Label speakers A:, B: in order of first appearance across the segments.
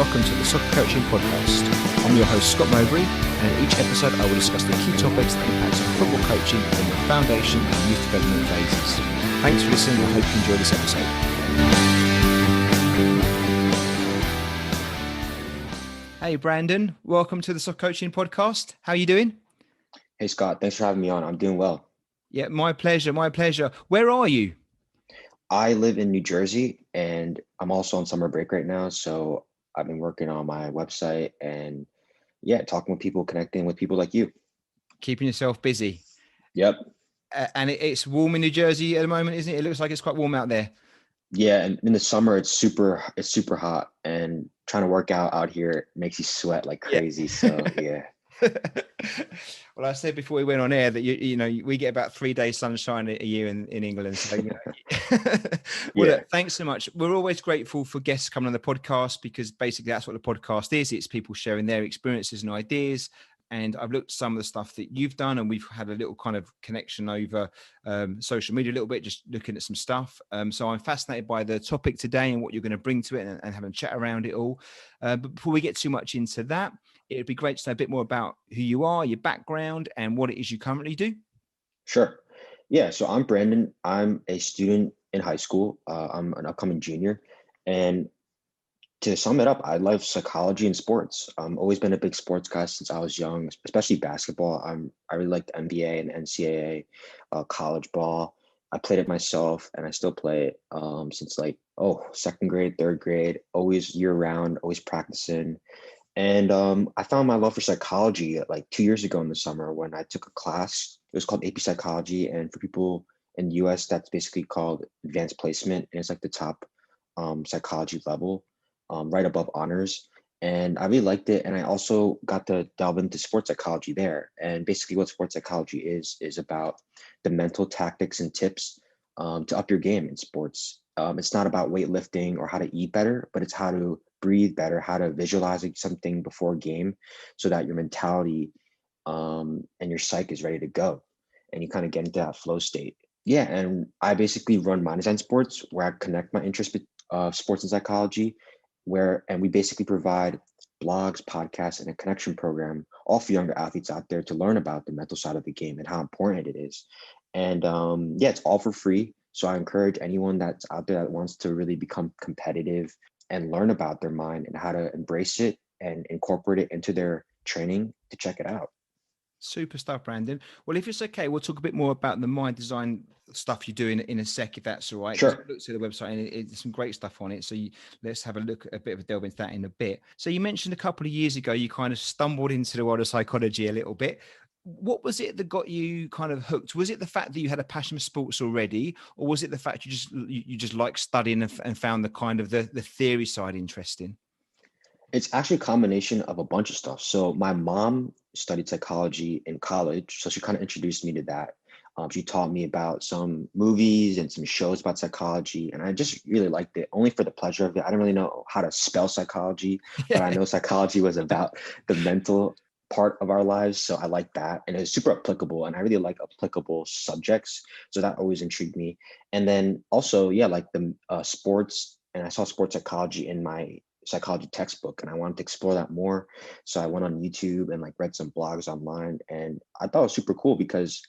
A: welcome to the Soccer Coaching Podcast. I'm your host, Scott Mowbray, and in each episode I will discuss the key topics that impact on football coaching from the foundation and youth development phases. Thanks for listening, I hope you enjoy this episode. Hey Brandon, welcome to the Soccer Coaching Podcast. How are you doing?
B: Hey Scott, thanks for having me on. I'm doing well.
A: Yeah, my pleasure, my pleasure. Where are you?
B: I live in New Jersey and I'm also on summer break right now. So I've been working on my website and talking with people, connecting with people like you.
A: Keeping yourself busy.
B: Yep.
A: And it's warm in New Jersey at the moment, isn't it? It looks like it's quite warm out there.
B: Yeah, and in the summer it's super hot, and trying to work out here makes you sweat like crazy. Yeah. So yeah.
A: Well, I said before we went on air that you know we get about 3 days sunshine a year in England. So, you know. Well, look, thanks so much. We're always grateful for guests coming on the podcast because basically that's what the podcast is. It's people sharing their experiences and ideas. And I've looked at some of the stuff that you've done, and we've had a little kind of connection over social media a little bit, just looking at some stuff. So I'm fascinated by the topic today and what you're going to bring to it, and having a chat around it all. But before we get too much into that, it'd be great to know a bit more about who you are, your background, and what it is you currently do.
B: Sure. Yeah. So I'm Brandon. I'm a student in high school. I'm an upcoming junior, and to sum it up, I love psychology and sports. I've always been a big sports guy since I was young, especially basketball. I really liked NBA and NCAA, college ball. I played it myself, and I still play it since second grade, third grade. Always year round, always practicing. And I found my love for psychology like 2 years ago in the summer when I took a class. It was called AP Psychology, and for people in the US, that's basically called advanced placement, and it's like the top psychology level. Right above honors. And I really liked it. And I also got to delve into sports psychology there. And basically what sports psychology is about the mental tactics and tips to up your game in sports. It's not about weightlifting or how to eat better, but it's how to breathe better, how to visualize something before a game so that your mentality and your psyche is ready to go. And you kind of get into that flow state. Yeah, and I basically run Mind Design Sports, where I connect my interest with sports and psychology, and we basically provide blogs, podcasts, and a connection program, all for younger athletes out there to learn about the mental side of the game and how important it is. And it's all for free. So I encourage anyone that's out there that wants to really become competitive and learn about their mind and how to embrace it and incorporate it into their training to check it out.
A: Super stuff, Brandon. Well, if it's okay, we'll talk a bit more about the Mind Design stuff you do in a sec, if that's all right.
B: Sure.
A: Look to the website, and it's some great stuff on it. So let's have a look, a bit of a delve into that in a bit. So you mentioned a couple of years ago, you kind of stumbled into the world of psychology a little bit. What was it that got you kind of hooked? Was it the fact that you had a passion for sports already, or was it the fact you just like studying and found the kind of the theory side interesting?
B: It's actually a combination of a bunch of stuff. So my mom studied psychology in college, so she kind of introduced me to that. She taught me about some movies and some shows about psychology, and I just really liked it, only for the pleasure of it. I didn't really know how to spell psychology, but I know psychology was about the mental part of our lives, so I liked that, and it was super applicable, and I really like applicable subjects, so that always intrigued me. And then also, like the sports, and I saw sports psychology in my psychology textbook, and I wanted to explore that more. So I went on YouTube and read some blogs online, and I thought it was super cool because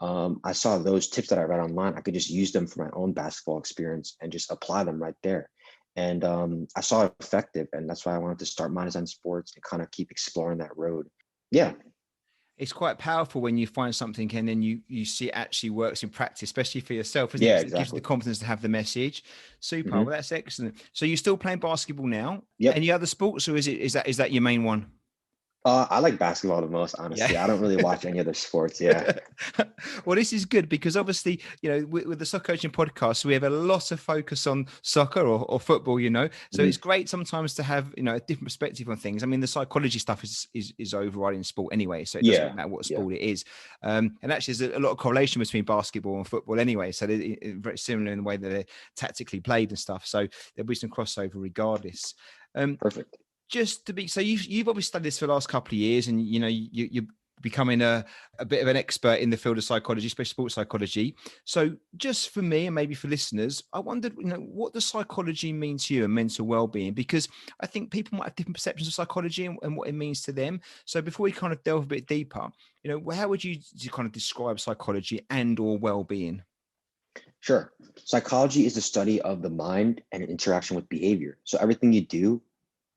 B: I saw those tips that I read online. I could just use them for my own basketball experience and just apply them right there. And I saw it effective, and that's why I wanted to start Mind Design Sports and kind of keep exploring that road. Yeah.
A: It's quite powerful when you find something and then you see it actually works in practice, especially for yourself, isn't it?
B: Exactly.
A: It gives you the confidence to have the message. Super.
B: Mm-hmm.
A: Well, that's excellent. So you're still playing basketball now?
B: Yep.
A: Any other sports, or is that your main one?
B: I like basketball the most, honestly. Yeah. I don't really watch any other sports. Yeah.
A: Well, this is good because obviously, with the Soccer Coaching Podcast, we have a lot of focus on soccer or football, So
B: Mm-hmm.
A: It's great sometimes to have, a different perspective on things. I mean, the psychology stuff is overriding sport anyway. So it doesn't matter what sport it is. And actually there's a lot of correlation between basketball and football anyway. So they're very similar in the way that they're tactically played and stuff. So there'll be some crossover regardless.
B: Perfect.
A: Just to be, so you've obviously studied this for the last couple of years, and you've becoming a bit of an expert in the field of psychology, especially sports psychology. So just for me and maybe for listeners, I wondered, what does psychology mean to you and mental well-being? Because I think people might have different perceptions of psychology and what it means to them. So before we kind of delve a bit deeper, how would you kind of describe psychology and or well-being?
B: Sure. Psychology is the study of the mind and interaction with behavior. So everything you do,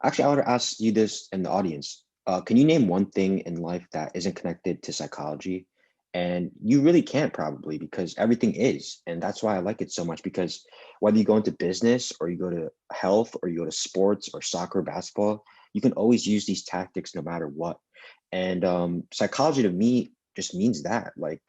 B: actually, I would ask you this in the audience. Can you name one thing in life that isn't connected to psychology? And you really can't probably because everything is. And that's why I like it so much because whether you go into business or you go to health or you go to sports or soccer, basketball, you can always use these tactics no matter what. And psychology to me just means that like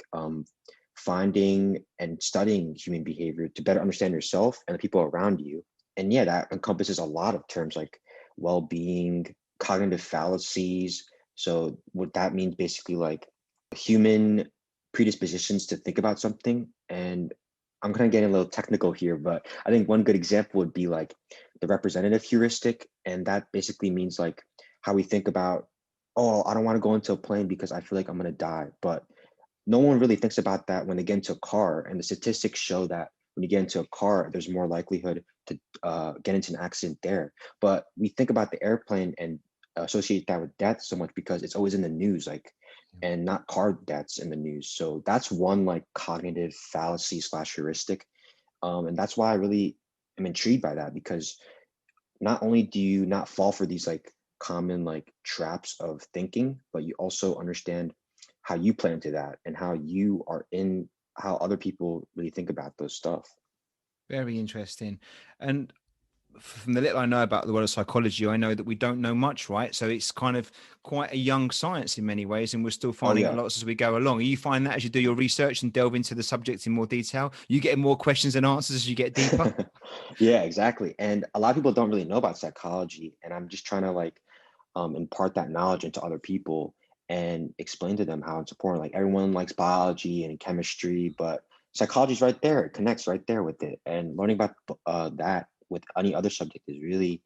B: finding and studying human behavior to better understand yourself and the people around you. And yeah, that encompasses a lot of terms like well-being, cognitive fallacies. So what that means basically like human predispositions to think about something. And I'm kind of getting a little technical here, but I think one good example would be like the representative heuristic. And that basically means like how we think about, oh, I don't want to go into a plane because I feel like I'm going to die. But no one really thinks about that when they get into a car. And the statistics show that when you get into a car, there's more likelihood to get into an accident there. But we think about the airplane and associate that with death so much because it's always in the news, like, and not car deaths in the news. So that's one like cognitive fallacy slash heuristic. And that's why I really am intrigued by that because not only do you not fall for these like common like traps of thinking, but you also understand how you play into that and how you are in how other people really think about those stuff.
A: Very interesting. And from the little I know about the world of psychology, I know that we don't know much, right? So it's kind of quite a young science in many ways, and we're still
B: Oh
A: finding out
B: yeah.
A: lots as we go along. You find that as you do your research and delve into the subject in more detail, you get more questions and answers as you get deeper.
B: Yeah, exactly. And a lot of people don't really know about psychology. And I'm just trying to like impart that knowledge into other people and explain to them how it's important. Like everyone likes biology and chemistry, but psychology's right there. It connects right there with it. And learning about that with any other subject is really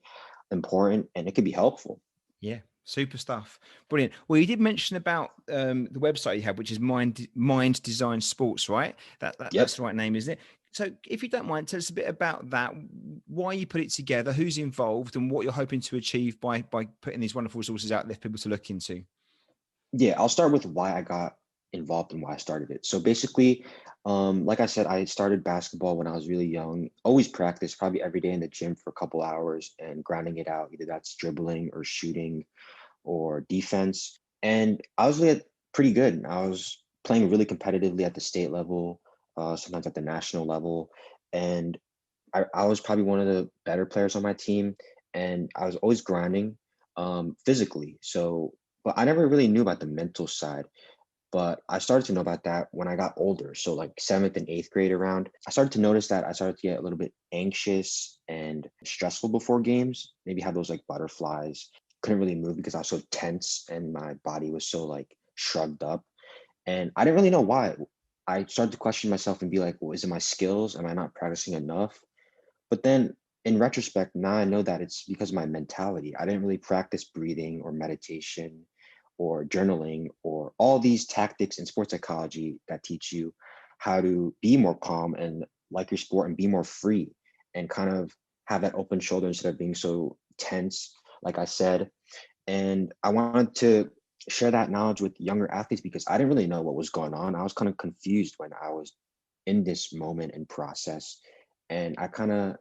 B: important and it can be helpful.
A: Yeah, super stuff. Brilliant. Well, you did mention about the website you have, which is Mind Design Sports, right? That's
B: Yep.
A: the right name, isn't it? So, if you don't mind, tell us a bit about that. Why you put it together, who's involved, and what you're hoping to achieve by putting these wonderful resources out there for people to look into.
B: Yeah, I'll start with why I got involved and why I started it. So basically, like I said, I started basketball when I was really young. Always practice, probably every day in the gym for a couple hours and grinding it out. Either that's dribbling or shooting or defense. And I was really pretty good. I was playing really competitively at the state level, sometimes at the national level. And I was probably one of the better players on my team. And I was always grinding physically. So, but I never really knew about the mental side. But I started to know about that when I got older. So, like seventh and eighth grade around, I started to notice that I started to get a little bit anxious and stressful before games, maybe have those like butterflies. Couldn't really move because I was so tense and my body was so like shrugged up. And I didn't really know why. I started to question myself and be like, well, is it my skills? Am I not practicing enough? But then in retrospect, now I know that it's because of my mentality. I didn't really practice breathing or meditation or journaling or all these tactics in sports psychology that teach you how to be more calm and like your sport and be more free and kind of have that open shoulder instead of being so tense, like I said. And I wanted to share that knowledge with younger athletes because I didn't really know what was going on. I was kind of confused when I was in this moment and process. And I kind of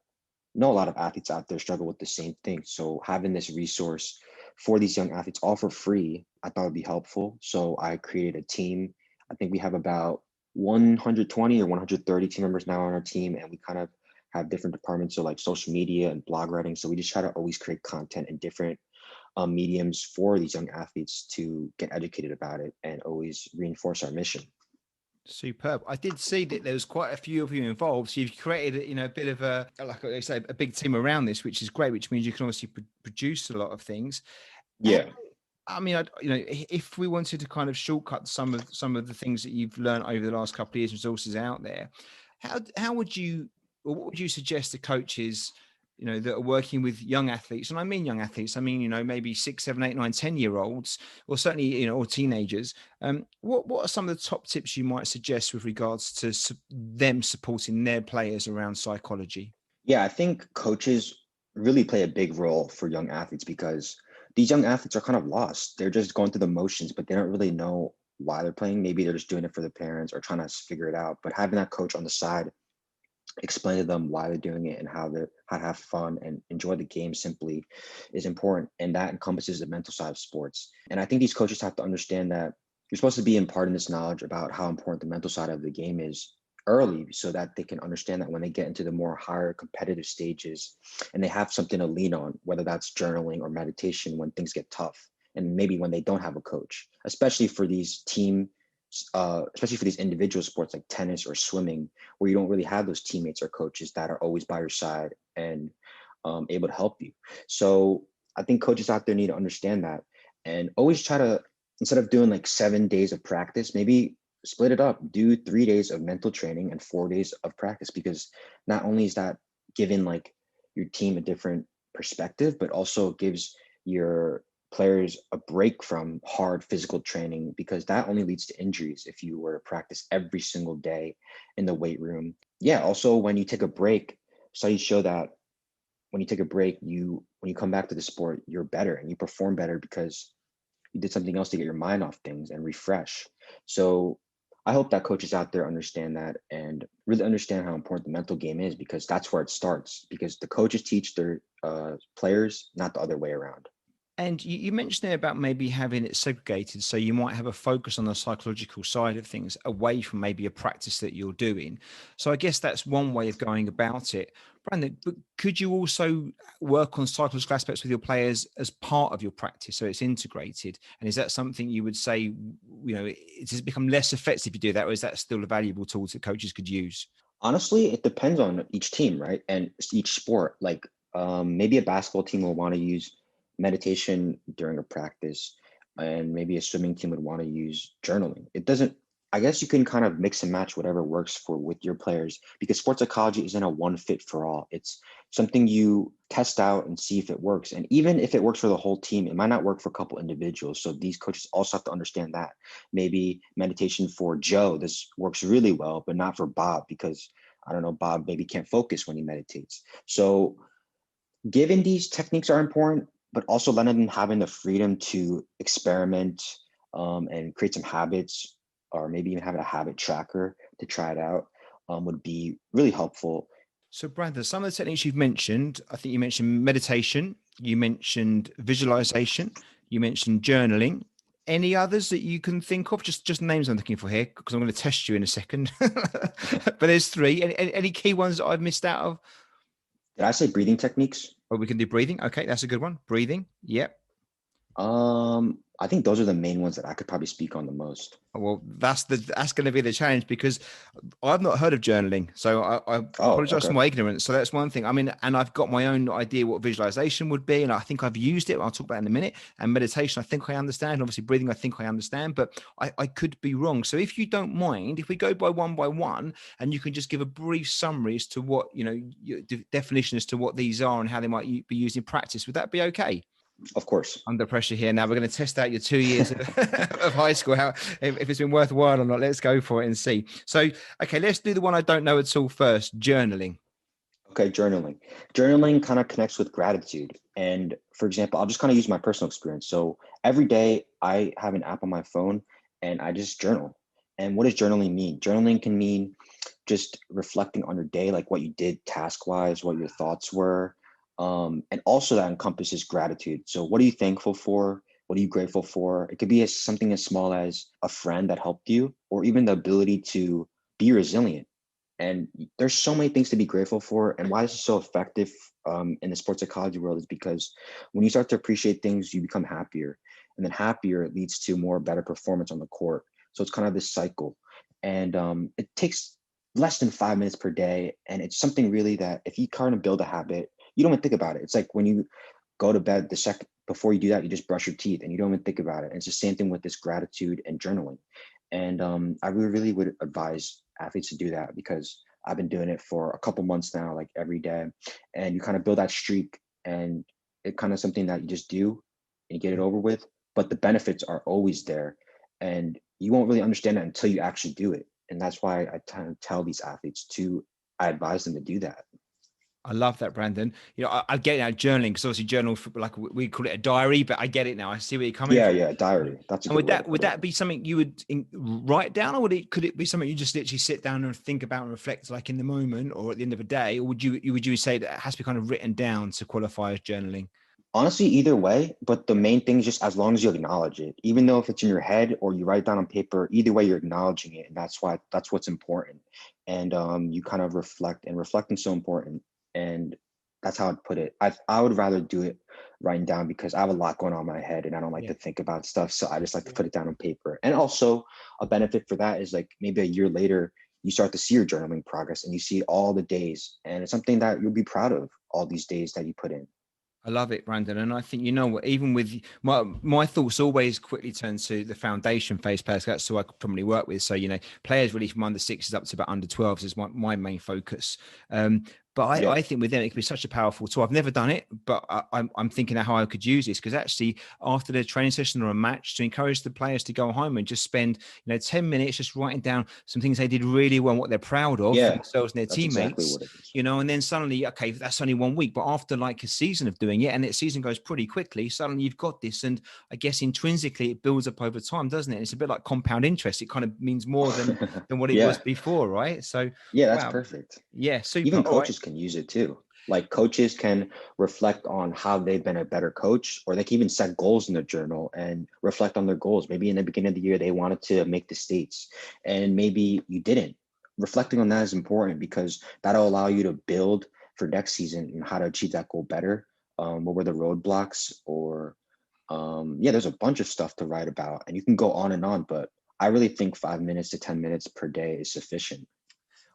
B: know a lot of athletes out there struggle with the same thing. So having this resource for these young athletes all for free, I thought would be helpful. So I created a team. I think we have about 120 or 130 team members now on our team, and we kind of have different departments, so like social media and blog writing. So we just try to always create content in different mediums for these young athletes to get educated about it and always reinforce our mission.
A: Superb. I did see that there was quite a few of you involved. So you've created, a bit of a, like I say, a big team around this, which is great, which means you can obviously produce a lot of things. How,
B: Yeah.
A: I mean, if we wanted to kind of shortcut some of the things that you've learned over the last couple of years, resources out there, how would you, or what would you suggest to coaches that are working with young athletes, and I mean young athletes, I mean, maybe 6, 7, 8, 9, 10-year-olds, or certainly, or teenagers. What are some of the top tips you might suggest with regards to them supporting their players around psychology?
B: Yeah, I think coaches really play a big role for young athletes because these young athletes are kind of lost. They're just going through the motions, but they don't really know why they're playing. Maybe they're just doing it for their parents or trying to figure it out. But having that coach on the side explain to them why they're doing it and how to have fun and enjoy the game simply is important, and that encompasses the mental side of sports. And I think these coaches have to understand that you're supposed to be imparting this knowledge about how important the mental side of the game is early, so that they can understand that when they get into the more higher competitive stages and they have something to lean on, whether that's journaling or meditation when things get tough, and maybe when they don't have a coach, especially for these especially for these individual sports like tennis or swimming, where you don't really have those teammates or coaches that are always by your side and able to help you. So I think coaches out there need to understand that and always try to, instead of doing like 7 days of practice, maybe split it up, do 3 days of mental training and 4 days of practice, because not only is that giving like your team a different perspective, but also gives your players a break from hard physical training, because that only leads to injuries if you were to practice every single day in the weight room. Yeah, also when you take a break, studies show that when you take a break, when you come back to the sport, you're better and you perform better because you did something else to get your mind off things and refresh. So I hope that coaches out there understand that and really understand how important the mental game is, because that's where it starts, because the coaches teach their players, not the other way around.
A: And you mentioned there about maybe having it segregated. So you might have a focus on the psychological side of things away from maybe a practice that you're doing. So I guess that's one way of going about it. Brandon, but could you also work on psychological aspects with your players as part of your practice, so it's integrated? And is that something you would say, does it become less effective if you do that, or is that still a valuable tool that coaches could use?
B: Honestly, it depends on each team, right? And each sport. Like maybe a basketball team will want to use meditation during a practice, and maybe a swimming team would want to use journaling. It doesn't, I guess you can kind of mix and match whatever works for with your players, because sports psychology isn't a one fit for all. It's something you test out and see if it works. And even if it works for the whole team, it might not work for a couple individuals. So these coaches also have to understand that. Maybe meditation for Joe, this works really well, but not for Bob, because I don't know, Bob maybe can't focus when he meditates. So given these techniques are important, but also letting them having the freedom to experiment and create some habits, or maybe even having a habit tracker to try it out, would be really helpful.
A: So, Brandon, some of the techniques you've mentioned, I think you mentioned meditation, you mentioned visualization, you mentioned journaling. Any others that you can think of? Just names I'm looking for here, because I'm going to test you in a second. But there's three. Any key ones that I've missed out of?
B: Did I say breathing techniques?
A: Oh, we can do breathing. Okay, that's a good one. Breathing. Yep.
B: I think those are the main ones that I could probably speak on the most.
A: Well, that's going to be the challenge, because I've not heard of journaling. So I
B: Oh,
A: apologize for
B: okay.
A: my ignorance. So that's one thing. I mean, and I've got my own idea what visualization would be, and I think I've used it. I'll talk about it in a minute. And meditation, I think I understand. Obviously, breathing, I think I understand, but I could be wrong. So if you don't mind, if we go by one, and you can just give a brief summary as to what, your definition as to what these are and how they might be used in practice, would that be okay?
B: Of course.
A: Under pressure here. Now we're going to test out your 2 years of high school, how if it's been worthwhile or not. Let's go for it and see. So, okay, let's do the one I don't know at all first. Journaling.
B: Okay, journaling. Journaling kind of connects with gratitude. And for example, I'll just kind of use my personal experience. So every day I have an app on my phone and I just journal. And what does journaling mean? Journaling can mean just reflecting on your day, like what you did task wise, what your thoughts were. And also that encompasses gratitude. So what are you thankful for? What are you grateful for? It could be something as small as a friend that helped you, or even the ability to be resilient. And there's so many things to be grateful for. And why this is so effective in the sports psychology world is because when you start to appreciate things, you become happier. And then happier leads to more better performance on the court. So it's kind of this cycle. And it takes less than 5 minutes per day. And it's something really that if you kind of build a habit, you don't even think about it. It's like when you go to bed, the second before you do that, you just brush your teeth and you don't even think about it. And it's the same thing with this gratitude and journaling. And I really would advise athletes to do that, because I've been doing it for a couple months now, like every day. And you kind of build that streak, and it kind of something that you just do and you get it over with. But the benefits are always there. And you won't really understand that until you actually do it. And that's why I kind of tell these athletes I advise them to do that.
A: I love that, Brandon. You know, I get it now, journaling, because obviously journal, like we call it a diary, but I get it now. I see where you're coming from.
B: Yeah, diary. That's a
A: And
B: good way to
A: would
B: put it.
A: that be something you would write down, or could it be something you just literally sit down and think about and reflect, like in the moment or at the end of a day? Or would you say that it has to be kind of written down to qualify as journaling?
B: Honestly, either way, but the main thing is just as long as you acknowledge it, even though if it's in your head or you write it down on paper, either way you're acknowledging it, and that's what's important. And you kind of reflect, and reflecting is so important. And that's how I'd put it. I would rather do it writing down, because I have a lot going on in my head and I don't like
A: Yeah.
B: to think about stuff. So I just like to put it down on paper. And also a benefit for that is like maybe a year later, you start to see your journaling progress and you see all the days, and it's something that you'll be proud of, all these days that you put in.
A: I love it, Brandon. And I think, you know what, even with my thoughts always quickly turn to the foundation phase players. That's who I probably work with. So, you know, players really from under sixes up to about under 12s is my main focus. But
B: Yeah.
A: I think with them, it could be such a powerful tool. I've never done it, but I'm thinking of how I could use this, because actually after the training session or a match, to encourage the players to go home and just spend, 10 minutes just writing down some things they did really well, and what they're proud of for
B: Yeah,
A: themselves and their
B: that's exactly
A: teammates,
B: what it is.
A: and then suddenly, okay, that's only 1 week, but after like a season of doing it, and the season goes pretty quickly, suddenly you've got this. And I guess intrinsically it builds up over time, doesn't it? It's a bit like compound interest. It kind of means more than what it was
B: Yeah.
A: before, right? So,
B: Yeah, that's
A: wow.
B: perfect.
A: Yeah, super.
B: Even
A: All right.
B: coaches can use it too. Like coaches can reflect on how they've been a better coach, or they can even set goals in their journal and reflect on their goals. Maybe in the beginning of the year, they wanted to make the States and maybe you didn't. Reflecting on that is important, because that'll allow you to build for next season and how to achieve that goal better. What were the roadblocks, or yeah, there's a bunch of stuff to write about, and you can go on and on, but I really think 5 minutes to 10 minutes per day is sufficient.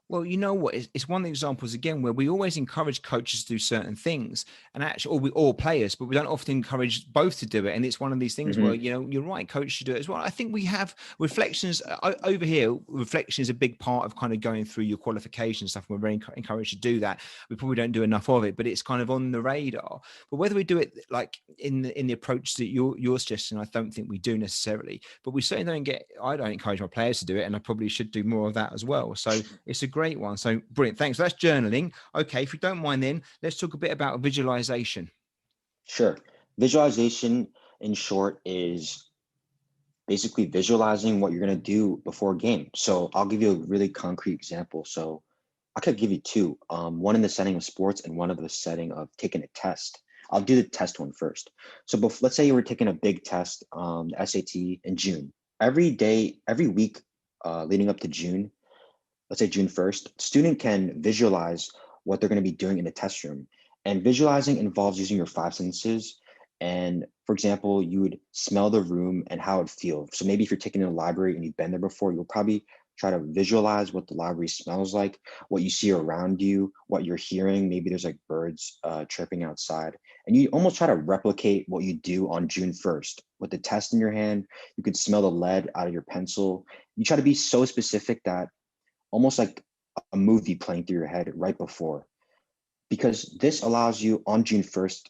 A: Well, you know what? It's one of the examples again where we always encourage coaches to do certain things, and actually, or we all players, but we don't often encourage both to do it. And it's one of these things where,
B: Hmm.
A: you're right, coach should do it as well. I think we have reflections over here. Reflection is a big part of kind of going through your qualification stuff. We're very encouraged to do that. We probably don't do enough of it, but it's kind of on the radar. But whether we do it like in the approach that you're suggesting, I don't think we do necessarily. But we certainly don't get. I don't encourage my players to do it, and I probably should do more of that as well. So it's a great one. So brilliant. Thanks. So that's journaling. Okay. If you don't mind, then let's talk a bit about visualization.
B: Sure. Visualization, in short, is basically visualizing what you're going to do before a game. So I'll give you a really concrete example. So I could give you two, one in the setting of sports and one of the setting of taking a test. I'll do the test one first. So let's say you were taking a big test, the SAT in June. Every day, every week leading up to June, let's say June 1st, student can visualize what they're going to be doing in the test room. And visualizing involves using your five senses. And for example, you would smell the room and how it feels. So maybe if you're taking in a library and you've been there before, you'll probably try to visualize what the library smells like, what you see around you, what you're hearing. Maybe there's like birds chirping outside. And you almost try to replicate what you do on June 1st. With the test in your hand, you could smell the lead out of your pencil. You try to be so specific that almost like a movie playing through your head right before, because this allows you on June 1st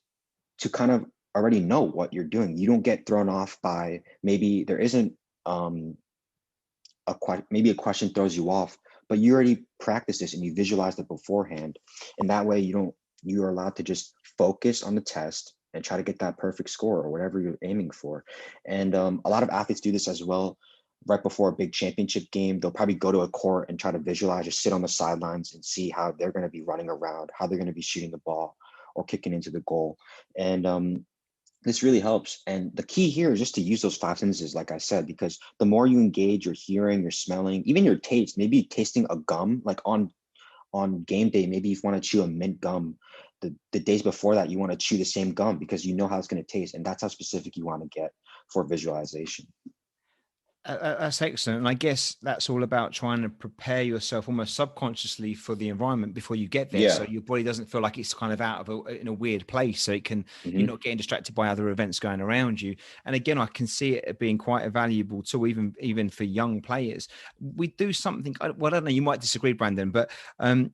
B: to kind of already know what you're doing. You don't get thrown off by maybe there isn't maybe a question throws you off, but you already practiced this and you visualized it beforehand. And that way you are allowed to just focus on the test and try to get that perfect score or whatever you're aiming for. And a lot of athletes do this as well. Right before a big championship game, they'll probably go to a court and try to visualize, just sit on the sidelines and see how they're going to be running around, how they're going to be shooting the ball or kicking into the goal. And this really helps. And the key here is just to use those five senses, like I said, because the more you engage your hearing, your smelling, even your taste, maybe tasting a gum, like on game day, maybe if you want to chew a mint gum, the days before that, you want to chew the same gum because you know how it's going to taste. And that's how specific you want to get for visualization.
A: That's excellent. And I guess that's all about trying to prepare yourself almost subconsciously for the environment before you get there. So
B: Yeah.
A: your body doesn't feel like it's kind of out of in a weird place. So you're
B: Hmm.
A: not getting distracted by other events going around you. And again, I can see it being quite a valuable tool, even for young players. We do something, well, I don't know, you might disagree, Brandon, but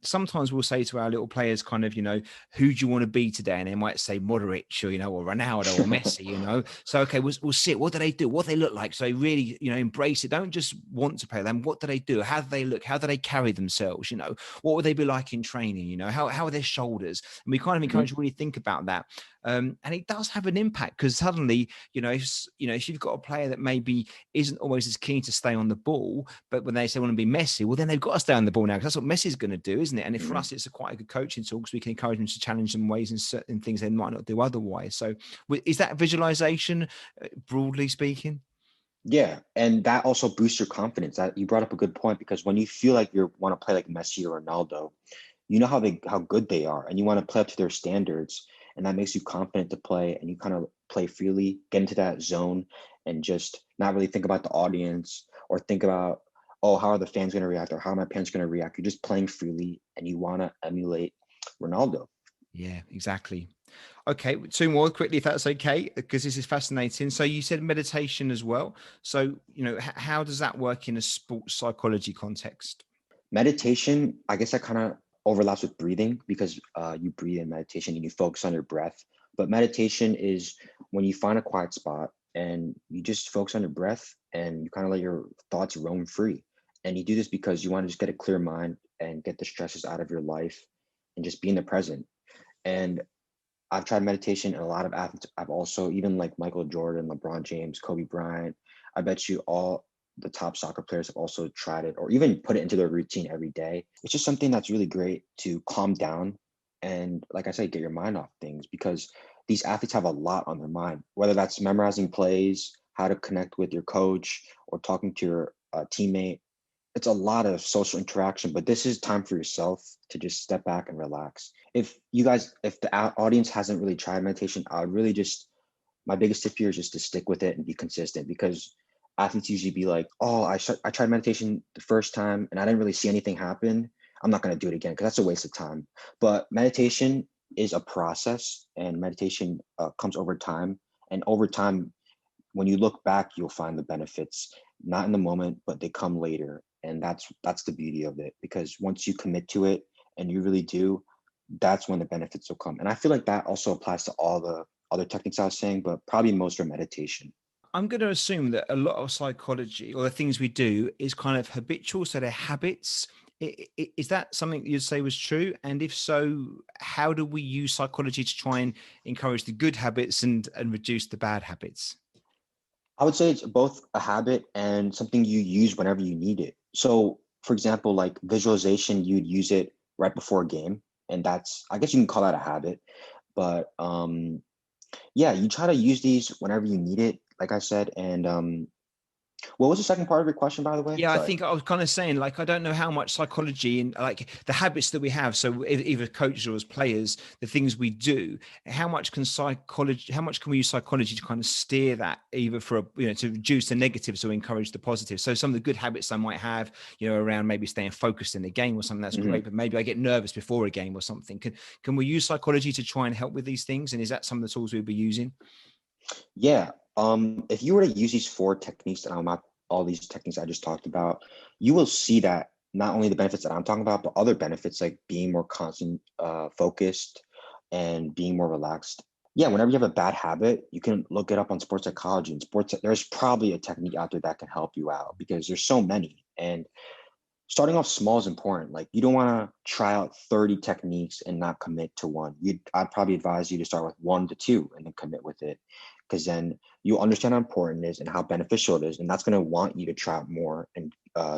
A: sometimes we'll say to our little players kind of, who do you want to be today? And they might say Modric or Ronaldo or Messi. So, okay, we'll see it. What do they do? What do they look like? So really, embrace it. Don't just want to play them. What do they do? How do they look? How do they carry themselves? What would they be like in training? How are their shoulders? And we kind of
B: Hmm.
A: encourage you to really think about that. And it does have an impact because suddenly, if you've got a player that maybe isn't always as keen to stay on the ball, but when they say want to be Messi, well, then they've got to stay on the ball now because that's what Messi's going to do, isn't it? And for
B: Hmm.
A: us, it's quite a good coaching tool because we can encourage them to challenge them ways in certain things they might not do otherwise. So, is that visualization, broadly speaking?
B: Yeah, and that also boosts your confidence. That you brought up a good point because when you feel like you want to play like Messi or Ronaldo, you know how good they are, and you want to play up to their standards, and that makes you confident to play, and you kind of play freely, get into that zone, and just not really think about the audience or think about, oh, how are the fans going to react or how are my parents going to react. You're just playing freely, and you want to emulate Ronaldo.
A: Yeah, exactly. Okay, two more quickly, if that's okay, because this is fascinating. So you said meditation as well. So, how does that work in a sports psychology context?
B: Meditation, I guess that kind of overlaps with breathing because you breathe in meditation and you focus on your breath. But meditation is when you find a quiet spot and you just focus on your breath and you kind of let your thoughts roam free. And you do this because you want to just get a clear mind and get the stresses out of your life and just be in the present. And I've tried meditation and a lot of athletes. I've also, even like Michael Jordan, LeBron James, Kobe Bryant, I bet you all the top soccer players have also tried it or even put it into their routine every day. It's just something that's really great to calm down and, like I said, get your mind off things because these athletes have a lot on their mind, whether that's memorizing plays, how to connect with your coach, or talking to your teammate. It's a lot of social interaction, but this is time for yourself to just step back and relax. If the audience hasn't really tried meditation, I would really just, my biggest tip here is just to stick with it and be consistent because athletes usually be like, oh, I tried meditation the first time and I didn't really see anything happen. I'm not going to do it again because that's a waste of time. But meditation is a process and meditation comes over time. And over time, when you look back, you'll find the benefits, not in the moment, but they come later. And that's the beauty of it. Because once you commit to it and you really do, that's when the benefits will come. And I feel like that also applies to all the other techniques I was saying, but probably most for meditation.
A: I'm going to assume that a lot of psychology or the things we do is kind of habitual, so they're habits. Is that something you'd say was true? And if so, how do we use psychology to try and encourage the good habits and reduce the bad habits?
B: I would say it's both a habit and something you use whenever you need it. So, for example, like visualization, you'd use it right before a game. And that's, I guess you can call that a habit. But yeah, you try to use these whenever you need it, like I said. And what was the second part of your question, by the way?
A: Yeah, I
B: Sorry.
A: think I was kind of saying, like, I don't know how much psychology and like the habits that we have. So either coaches or as players, the things we do, how much can we use psychology to kind of steer that either to reduce the negatives or encourage the positives. So some of the good habits I might have, around maybe staying focused in the game or something that's
B: Mhm.
A: great, but maybe I get nervous before a game or something. Can we use psychology to try and help with these things? And is that some of the tools we'll be using?
B: Yeah. If you were to use these four techniques that I'm not, all these techniques I just talked about, you will see that not only the benefits that I'm talking about, but other benefits like being more constant, focused, and being more relaxed. Yeah, whenever you have a bad habit, you can look it up on sports psychology and sports. There's probably a technique out there that can help you out because there's so many. And starting off small is important. Like you don't want to try out 30 techniques and not commit to one. I'd probably advise you to start with 1 to 2 and then commit with it. Because then you'll understand how important it is and how beneficial it is. And that's going to want you to try out more and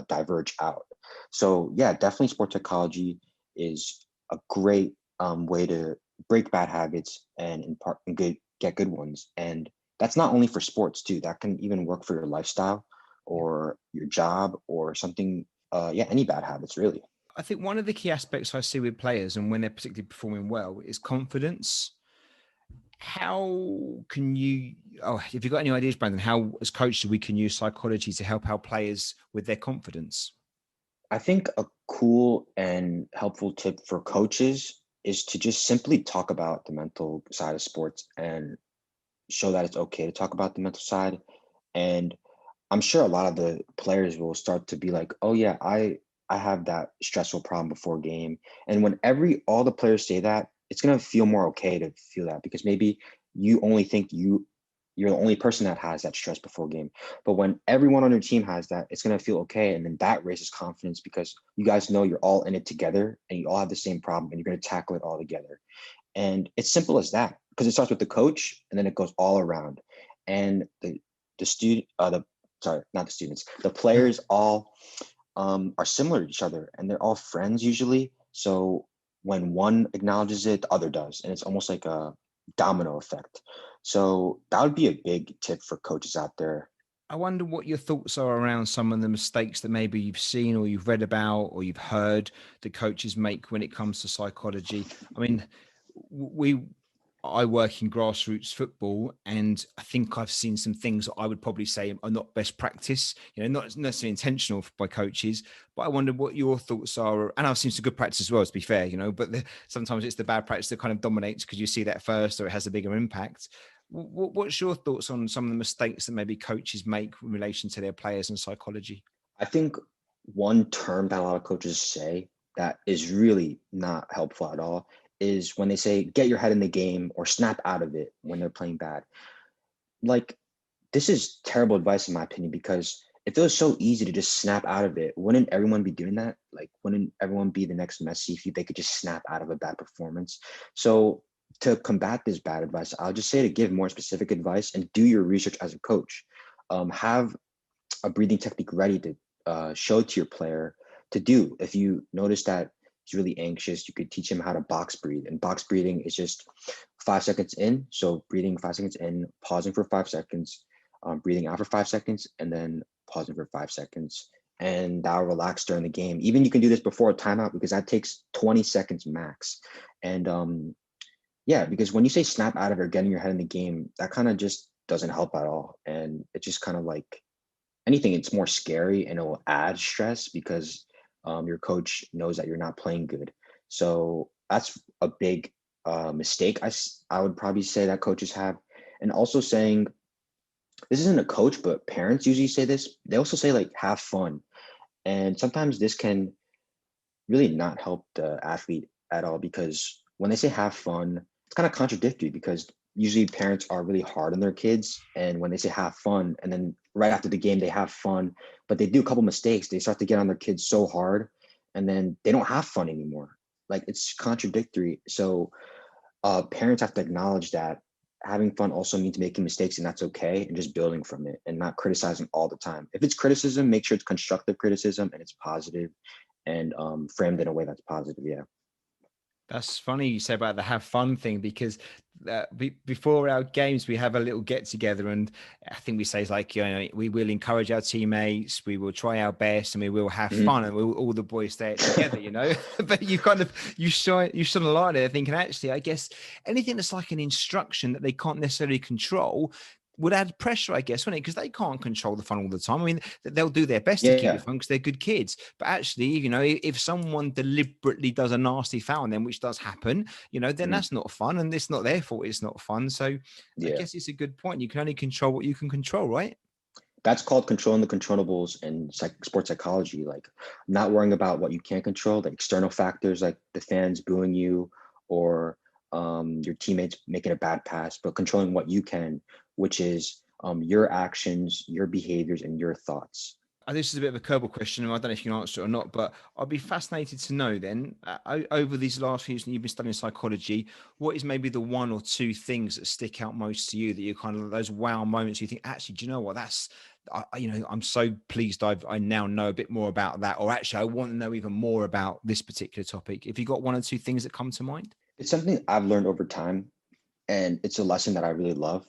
B: diverge out. So yeah, definitely sports psychology is a great way to break bad habits and impart and get good ones. And that's not only for sports too. That can even work for your lifestyle or your job or something yeah, any bad habits really.
A: I think one of the key aspects I see with players and when they're particularly performing well is confidence. How can you, if you've got any ideas, Brandon, how as coaches we can use psychology to help our players with their confidence?
B: I think a cool and helpful tip for coaches is to just simply talk about the mental side of sports and show that it's okay to talk about the mental side. And I'm sure a lot of the players will start to be like, "Oh yeah, I have that stressful problem before game." And when all the players say that, it's gonna feel more okay to feel that because maybe you only think you're the only person that has that stress before game. But when everyone on your team has that, it's gonna feel okay, and then that raises confidence because you guys know you're all in it together and you all have the same problem and you're gonna tackle it all together. And it's simple as that because it starts with the coach and then it goes all around. And the student, the sorry, not the students, the players all are similar to each other and they're all friends usually. So when one acknowledges it, the other does, and it's almost like a domino effect. So that would be a big tip for coaches out there.
A: I wonder what your thoughts are around some of the mistakes that maybe you've seen or you've read about or you've heard the coaches make when it comes to psychology. I mean, we I work in grassroots football, and I think I've seen some things that I would probably say are not best practice. Not necessarily intentional by coaches, but I wonder what your thoughts are. And I've seen some good practice as well, to be fair. But sometimes it's the bad practice that kind of dominates because you see that first, or it has a bigger impact. What's your thoughts on some of the mistakes that maybe coaches make in relation to their players and psychology?
B: I think one term that a lot of coaches say that is really not helpful at all is when they say get your head in the game or snap out of it when they're playing bad. Like, this is terrible advice in my opinion because if it was so easy to just snap out of it, wouldn't everyone be doing that? Like, wouldn't everyone be the next Messi if they could just snap out of a bad performance? So to combat this bad advice, I'll just say to give more specific advice and do your research as a coach. Have a breathing technique ready to show to your player to do. If you notice that he's really anxious, you could teach him how to box breathe. And box breathing is just 5 seconds in. So breathing 5 seconds in, pausing for 5 seconds, breathing out for 5 seconds, and then pausing for 5 seconds. And that'll relax during the game. Even you can do this before a timeout because that takes 20 seconds max. And yeah, because when you say snap out of it, getting your head in the game, that kind of just doesn't help at all. And it just kind of like anything, it's more scary and it will add stress because your coach knows that you're not playing good. So that's a big mistake I would probably say that coaches have. And also saying, this isn't a coach, but parents usually say this. They also say like, have fun. And sometimes this can really not help the athlete at all because when they say have fun, it's kind of contradictory because usually parents are really hard on their kids. And when they say have fun, and then right after the game, they have fun, but they do a couple mistakes, they start to get on their kids so hard and then they don't have fun anymore. Like it's contradictory. So parents have to acknowledge that having fun also means making mistakes and that's okay and just building from it and not criticizing all the time. If it's criticism, make sure it's constructive criticism and it's positive and framed in a way that's positive. Yeah.
A: That's funny you say about the have fun thing because before our games we have a little get together, and I think we say like we will encourage our teammates, we will try our best, and we will have
B: Mhm.
A: fun, and we'll all the boys stay together. But you shine a light there, thinking actually I guess anything that's like an instruction that they can't necessarily control would add pressure, I guess, wouldn't it? Because they can't control the fun all the time. I mean, they'll do their best to keep it
B: Yeah.
A: fun because they're good kids. But actually, if someone deliberately does a nasty foul on them, which does happen, then
B: Mhm.
A: that's not fun, and it's not their fault. It's not fun. So, I
B: Yeah.
A: guess it's a good point. You can only control what you can control, right?
B: That's called controlling the controllables in sports psychology. Like not worrying about what you can't control, the external factors like the fans booing you or your teammates making a bad pass, but controlling what you can, which is your actions, your behaviors, and your thoughts.
A: This is a bit of a curveball question, and I don't know if you can answer it or not, but I'd be fascinated to know then, over these last few years you've been studying psychology, what is maybe the one or two things that stick out most to you that you kind of those wow moments you think, actually, do you know what? I'm so pleased I now know a bit more about that, or actually, I want to know even more about this particular topic. If you got one or two things that come to mind?
B: It's something I've learned over time, and it's a lesson that I really love.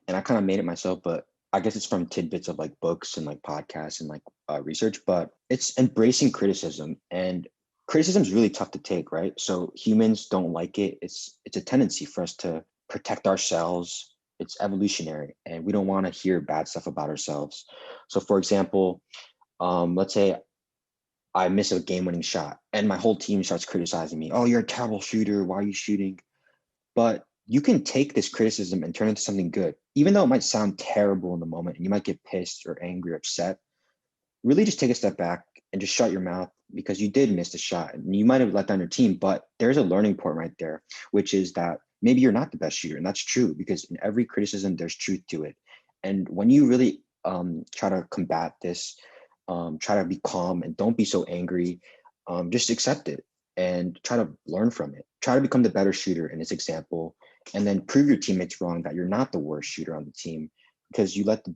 B: And I kind of made it myself, but I guess it's from tidbits of like books and like podcasts and like research. But it's embracing criticism, and criticism is really tough to take, right? So humans don't like it. It's a tendency for us to protect ourselves. It's evolutionary, and we don't want to hear bad stuff about ourselves. So, for example, let's say I miss a game-winning shot, and my whole team starts criticizing me. Oh, you're a terrible shooter. Why are you shooting? But you can take this criticism and turn it into something good, even though it might sound terrible in the moment, and you might get pissed or angry or upset. Really, just take a step back and just shut your mouth, because you did miss the shot and you might have let down your team. But there's a learning point right there, which is that maybe you're not the best shooter, and that's true, because in every criticism there's truth to it. And when you really try to combat this, try to be calm and don't be so angry, just accept it and try to learn from it. Try to become the better shooter in this example, and then prove your teammates wrong that you're not the worst shooter on the team, because you let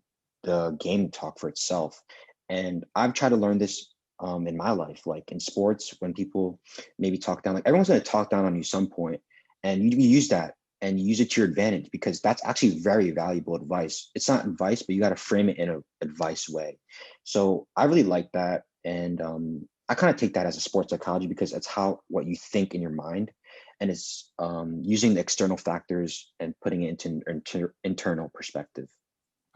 B: the game talk for itself. And I've tried to learn this in my life, like in sports, when people maybe talk down, like everyone's going to talk down on you some point, and you use that and you use it to your advantage, because that's actually very valuable advice. It's not advice, but you got to frame it in an advice way. So I really like that. And I kind of take that as a sports psychology, because it's how what you think in your mind, and it's using the external factors and putting it into internal perspective.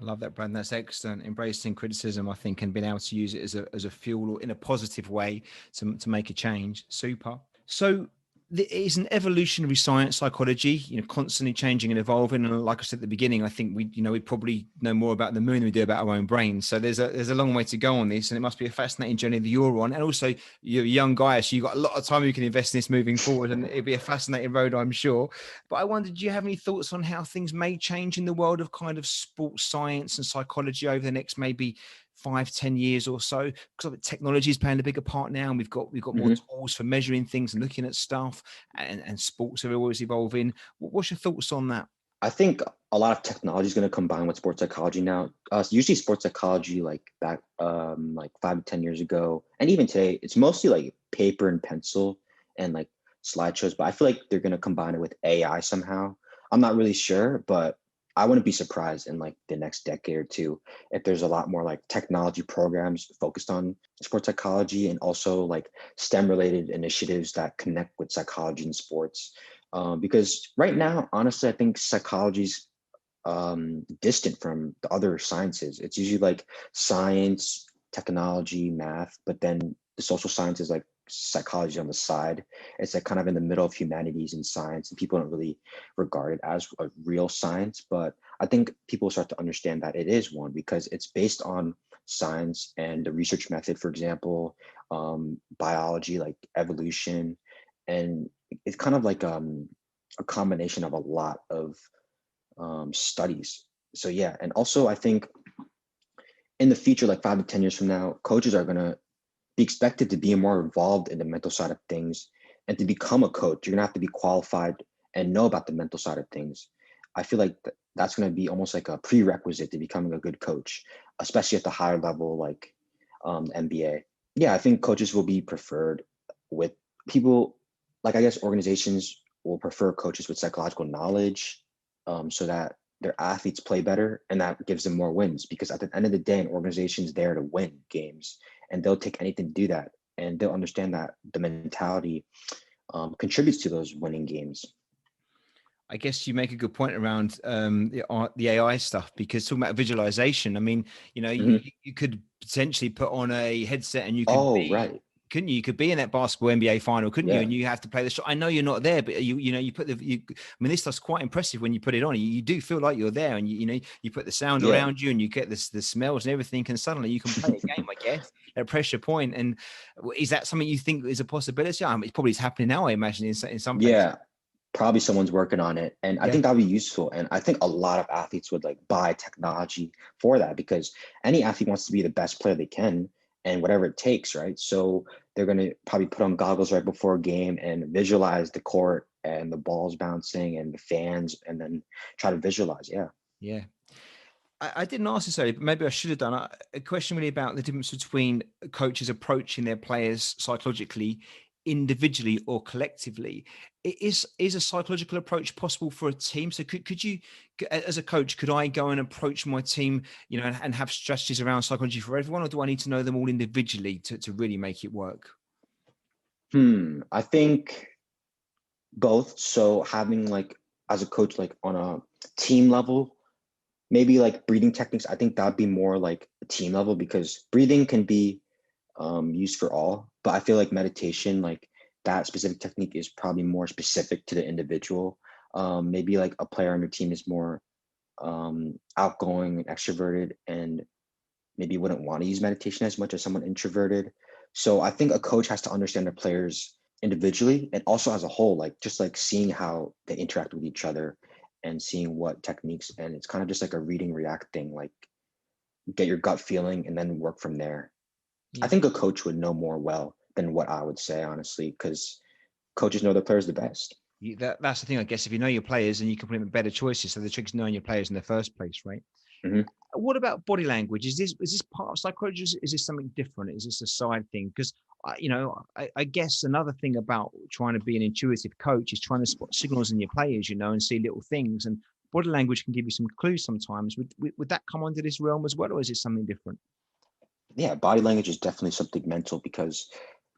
A: I love that, Brandon. That's excellent. Embracing criticism, I think, and being able to use it as a fuel or in a positive way to make a change. Super. So it is an evolutionary science, psychology, constantly changing and evolving. And like I said at the beginning, I think we probably know more about the moon than we do about our own brains. So there's a long way to go on this, and it must be a fascinating journey that you're on. And also, you're a young guy, so you've got a lot of time you can invest in this moving forward, and it'll be a fascinating road, I'm sure. But I wondered, do you have any thoughts on how things may change in the world of kind of sports science and psychology over the next maybe 5-10 years or so? Because technology is playing a bigger part now, and we've got more tools for measuring things and looking at stuff, and sports are always evolving. What's your thoughts on that?
B: I think a lot of technology is going to combine with sports psychology now. Usually sports psychology, like back like 5 to 10 years ago, and even today, it's mostly like paper and pencil and like slideshows. But I feel like they're going to combine it with AI somehow. I'm not really sure, but I wouldn't be surprised in like the next decade or two if there's a lot more like technology programs focused on sports psychology, and also like STEM related initiatives that connect with psychology and sports. Because right now, honestly, I think psychology's distant from the other sciences. It's usually like science, technology, math, but then the social sciences, like psychology on the side. It's like kind of in the middle of humanities and science, and people don't really regard it as a real science. But I think people start to understand that it is one, because it's based on science and the research method, for example, biology, like evolution. And it's kind of like a combination of a lot of studies. So yeah, and also I think in the future, like 5 to 10 years from now, coaches are gonna be expected to be more involved in the mental side of things. And to become a coach, you're gonna have to be qualified and know about the mental side of things. I feel like that's gonna be almost like a prerequisite to becoming a good coach, especially at the higher level, like MBA. Yeah, I think coaches will be preferred with people, like I guess organizations will prefer coaches with psychological knowledge, so that their athletes play better, and that gives them more wins, because at the end of the day, an organization is there to win games, and they'll take anything to do that, and they'll understand that the mentality contributes to those winning games.
A: I guess you make a good point around the AI stuff, because talking about visualization, I mean, you could potentially put on a headset and you could
B: Oh,
A: be,
B: right.
A: couldn't you? You could be in that basketball NBA final, couldn't you?
B: Yeah.
A: And you have to play the shot. I know you're not there, but you put I mean, this stuff's quite impressive when you put it on. You do feel like you're there, and you put the sound
B: Yeah.
A: around you, and you get the smells and everything, and suddenly you can play a game, I guess, at a pressure point. And is that something you think is a possibility? I mean, it probably is happening now, I imagine, in some places.
B: Yeah. Probably someone's working on it, and I
A: Yeah.
B: think that'll be useful. And I think a lot of athletes would like buy technology for that, because any athlete wants to be the best player they can, and whatever it takes, right? So they're going to probably put on goggles right before a game and visualize the court and the balls bouncing and the fans, and then try to visualize. Yeah.
A: Yeah. I didn't ask this earlier, but maybe I should have done a question really about the difference between coaches approaching their players psychologically, individually or collectively. Is a psychological approach possible for a team? So could you, as a coach, could I go and approach my team, and have strategies around psychology for everyone, or do I need to know them all individually to really make it work?
B: I think both. So having like as a coach, like on a team level, maybe like breathing techniques, I think that'd be more like a team level, because breathing can be used for all, but I feel like meditation, like that specific technique is probably more specific to the individual. Maybe like a player on your team is more outgoing and extroverted, and maybe wouldn't want to use meditation as much as someone introverted. So I think a coach has to understand the players individually and also as a whole, like just like seeing how they interact with each other and seeing what techniques. And it's kind of just like a reading react thing, like get your gut feeling and then work from there. I
A: Yeah.
B: think a coach would know more well than what I would say, honestly, because coaches know their players the best.
A: That's the thing, I guess. If you know your players, and you can put them in better choices. So the trick is knowing your players in the first place, right?
B: Hmm.
A: What about body language? Is this part of psychology? Is this something different? Is this a side thing? Because I guess another thing about trying to be an intuitive coach is trying to spot signals in your players, and see little things. And body language can give you some clues sometimes. Would that come under this realm as well, or is it something different?
B: Yeah, body language is definitely something mental, because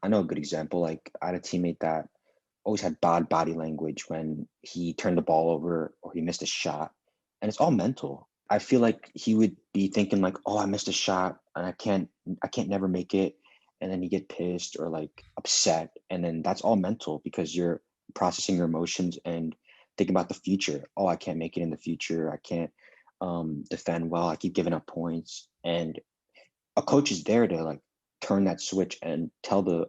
B: I know a good example. Like I had a teammate that always had bad body language when he turned the ball over or he missed a shot. And it's all mental. I feel like he would be thinking like, oh, I missed a shot and I can't never make it. And then you get pissed or like upset. And then that's all mental, because you're processing your emotions and thinking about the future. Oh, I can't make it in the future. I can't defend well. I keep giving up points. And a coach is there to like turn that switch and tell the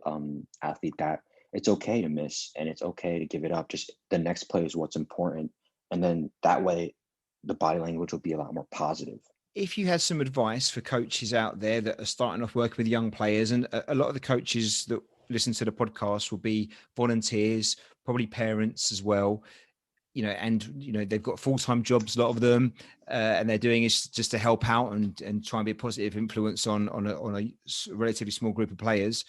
B: athlete that it's okay to miss and it's okay to give it up. Just the next play is what's important. And then that way, the body language will be a lot more positive.
A: If you had some advice for coaches out there that are starting off working with young players, and a lot of the coaches that listen to the podcast will be volunteers, probably parents as well, and they've got full-time jobs, a lot of them, and they're doing is just to help out and try and be a positive influence on a relatively small group of players.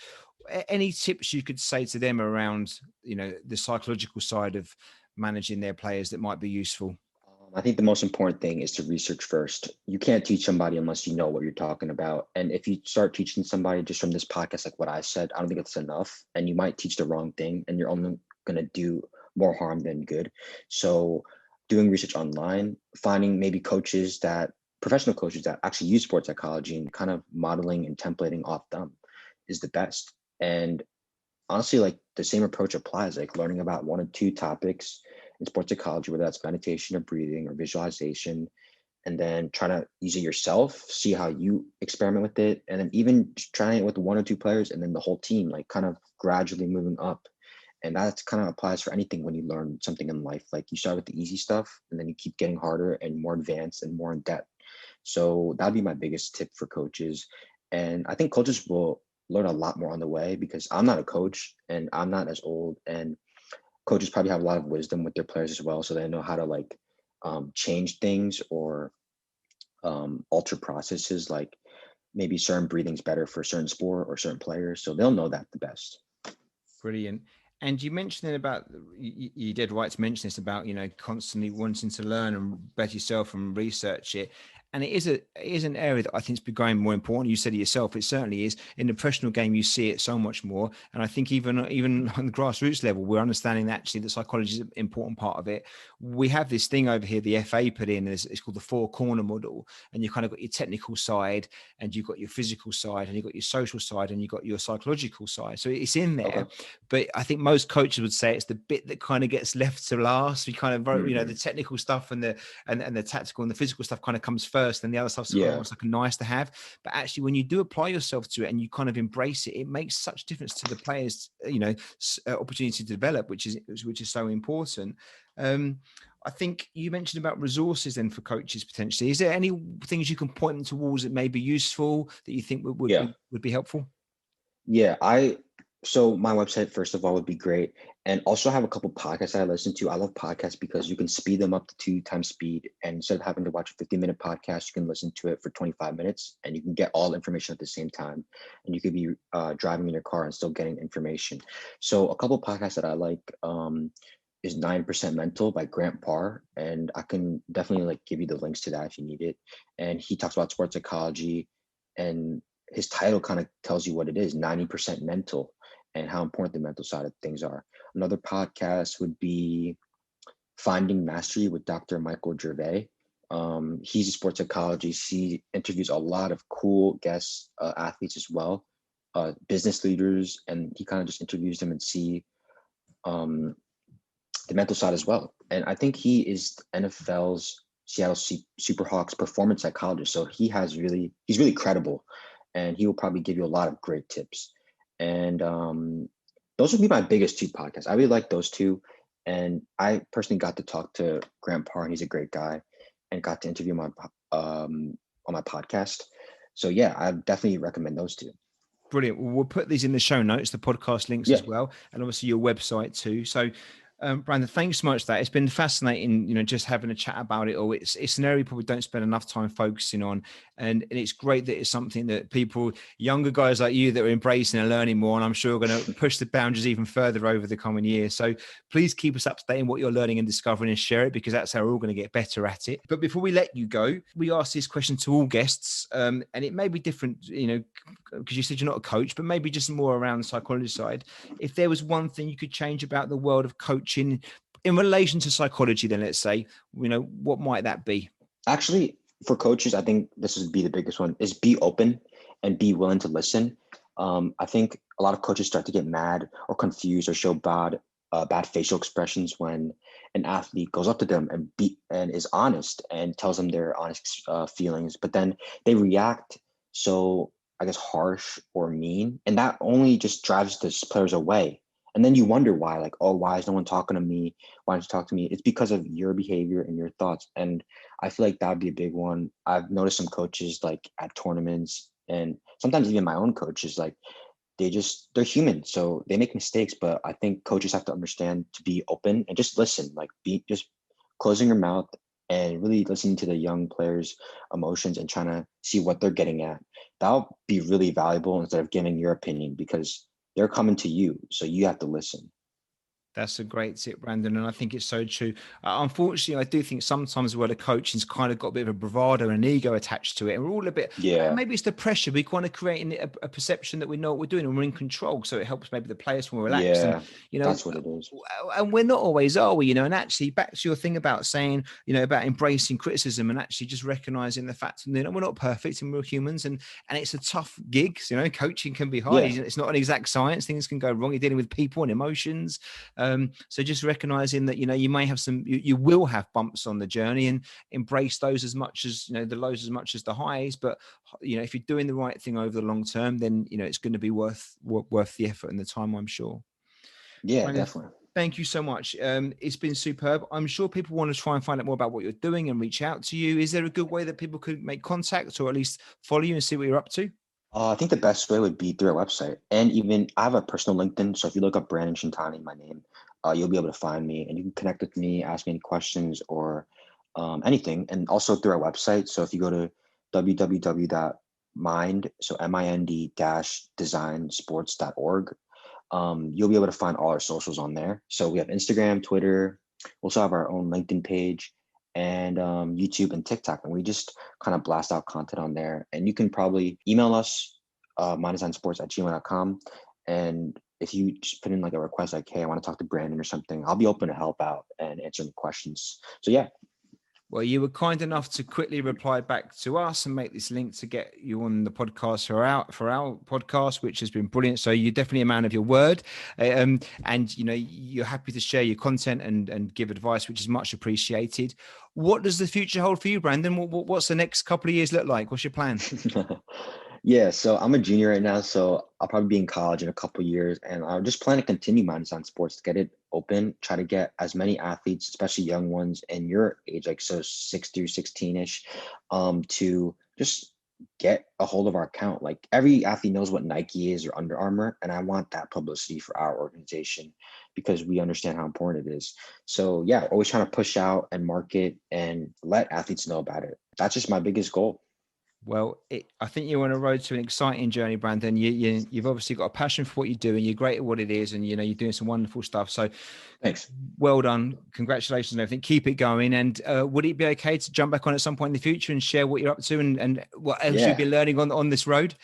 A: Any tips you could say to them around the psychological side of managing their players that might be useful?
B: I think the most important thing is to research first. You can't teach somebody unless you know what you're talking about. And if you start teaching somebody just from this podcast, like what I said, I don't think it's enough. And you might teach the wrong thing and you're only going to do more harm than good. So, doing research online, finding maybe professional coaches that actually use sports psychology and kind of modeling and templating off them is the best. And honestly, like the same approach applies, like learning about one or two topics in sports psychology, whether that's meditation or breathing or visualization, and then trying to use it yourself, see how you experiment with it, and then even trying it with one or two players and then the whole team, like kind of gradually moving up. And that kind of applies for anything when you learn something in life. Like you start with the easy stuff and then you keep getting harder and more advanced and more in depth. So that'd be my biggest tip for coaches. And I think coaches will learn a lot more on the way, because I'm not a coach and I'm not as old. And coaches probably have a lot of wisdom with their players as well. So they know how to like change things or alter processes, like maybe certain breathing's better for a certain sport or certain players. So they'll know that the best.
A: Brilliant. And you mentioned it about you did right to mention this about constantly wanting to learn and better yourself and research it. And it is an area that I think is becoming more important. You said it yourself; it certainly is. In the professional game, you see it so much more. And I think even on the grassroots level, we're understanding that actually that psychology is an important part of it. We have this thing over here, the FA put in, it's called the four corner model, and you kind of got your technical side, and you've got your physical side, and you've got your social side, and you've got your psychological side. So it's in
B: Okay.
A: there. But I think most coaches would say it's the bit that kind of gets left to last. We kind of wrote,
B: Hmm.
A: the technical stuff and the tactical and the physical stuff kind of comes first, and the other stuff's kind of
B: Yeah.
A: almost like a nice to have. But actually, when you do apply yourself to it and you kind of embrace it, it makes such difference to the players. Opportunity to develop, which is so important. I think you mentioned about resources then for coaches potentially. Is there any things you can point them towards that may be useful that you think
B: Yeah.
A: would be helpful?
B: Yeah, so my website first of all would be great, and also have a couple podcasts I listen to. I love podcasts because you can speed them up to 2 times speed, and instead of having to watch a 50-minute podcast, you can listen to it for 25 minutes, and you can get all the information at the same time. And you could be driving in your car and still getting information. So a couple podcasts that I like is 9% Mental by Grant Parr, and I can definitely like give you the links to that if you need it. And he talks about sports psychology, and his title kind of tells you what it is, 90% mental, and how important the mental side of things are. Another podcast would be Finding Mastery with Dr. Michael Gervais. He's a sports psychologist. He interviews a lot of cool guest athletes as well, business leaders, and he kind of just interviews them and see um, the mental side as well. And I think he is NFL's Seattle Superhawks performance psychologist. So he's really credible, and he will probably give you a lot of great tips. And those would be my biggest two podcasts. I really like those two. And I personally got to talk to Grant Parr, and he's a great guy, and got to interview him on my podcast. So yeah, I definitely recommend those two.
A: Brilliant. Well, we'll put these in the show notes, the podcast links as well, and obviously your website too. So, Brandon, thanks so much for that. It's been fascinating, just having a chat about it all. It's an area we probably don't spend enough time focusing on. And it's great that it's something that people, younger guys like you, that are embracing and learning more, and I'm sure are going to push the boundaries even further over the coming years. So please keep us up to date in what you're learning and discovering, and share it, because that's how we're all going to get better at it. But before we let you go, we ask this question to all guests, and it may be different, because you said you're not a coach, but maybe just more around the psychology side. If there was one thing you could change about the world of coaching in relation to psychology, then let's say, what might that be?
B: Actually, for coaches, I think this would be the biggest one, is be open and be willing to listen. I think a lot of coaches start to get mad or confused or show bad facial expressions when an athlete goes up to them and is honest and tells them their honest feelings, but then they react so, I guess, harsh or mean, and that only just drives the players away. And then you wonder why, like, oh, why is no one talking to me? Why don't you talk to me? It's because of your behavior and your thoughts. And I feel like that would be a big one. I've noticed some coaches, like at tournaments, and sometimes even my own coaches, like they're human. So they make mistakes, but I think coaches have to understand to be open and just listen, like just closing your mouth and really listening to the young players' emotions and trying to see what they're getting at. That'll be really valuable instead of giving your opinion, because they're coming to you, so you have to listen.
A: That's a great tip, Brandon, and I think it's so true. Unfortunately, I do think sometimes the world of coaching's kind of got a bit of a bravado and an ego attached to it, and we're all a bit. Maybe it's the pressure. We kind of creating a perception that we know what we're doing and we're in control, so it helps maybe the players when we're relaxed.
B: Yeah, and, that's what it is.
A: And we're not always, are we? And actually, back to your thing about saying, about embracing criticism and actually just recognizing the fact that we're not perfect and we're humans, and it's a tough gig. Coaching can be hard. Yeah. It's not an exact science. Things can go wrong. You're dealing with people and emotions. So just recognizing that, you may have you will have bumps on the journey, and embrace those as much as, the lows as much as the highs. But, if you're doing the right thing over the long term, then, it's going to be worth the effort and the time, I'm sure.
B: Yeah, definitely.
A: Thank you so much. It's been superb. I'm sure people want to try and find out more about what you're doing and reach out to you. Is there a good way that people could make contact, or at least follow you and see what you're up to?
B: I think the best way would be through our website. And even I have a personal LinkedIn. So if you look up Brandon Shintani, my name, you'll be able to find me, and you can connect with me, ask me any questions or anything. And also through our website. So if you go to www.mind, so mind-designsports.org, you'll be able to find all our socials on there. So we have Instagram, Twitter, we also have our own LinkedIn page, and YouTube and TikTok. And we just kind of blast out content on there. And you can probably email us, minddesignsports@gmail.com. And if you just put in like a request, like, hey, I want to talk to Brandon or something, I'll be open to help out and answer any questions. So yeah.
A: Well, you were kind enough to quickly reply back to us and make this link to get you on the podcast for our podcast, which has been brilliant. So you're definitely a man of your word, and you're happy to share your content and give advice, which is much appreciated. What does the future hold for you, Brandon? What's the next couple of years look like? What's your plan?
B: Yeah, so I'm a junior right now, so I'll probably be in college in a couple of years, and I just plan to continue Mind Design Sports to get it open, try to get as many athletes, especially young ones in your age, like so 6 through 16-ish, to just get a hold of our account. Like every athlete knows what Nike is or Under Armour, and I want that publicity for our organization because we understand how important it is. So yeah, always trying to push out and market and let athletes know about it. That's just my biggest goal.
A: Well, I think you're on a road to an exciting journey, Brandon. You've obviously got a passion for what you do, and you're great at what it is, and you're doing some wonderful stuff. So,
B: thanks.
A: Well done, congratulations and everything. Keep it going. And would it be okay to jump back on at some point in the future and share what you're up to and what else you've been learning on this road?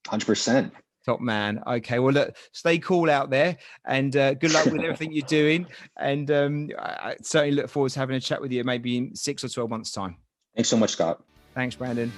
B: 100%.
A: Top man. Okay. Well, look, stay cool out there, and good luck with everything you're doing. And I certainly look forward to having a chat with you maybe in 6 or 12 months' time.
B: Thanks so much, Scott.
A: Thanks, Brandon.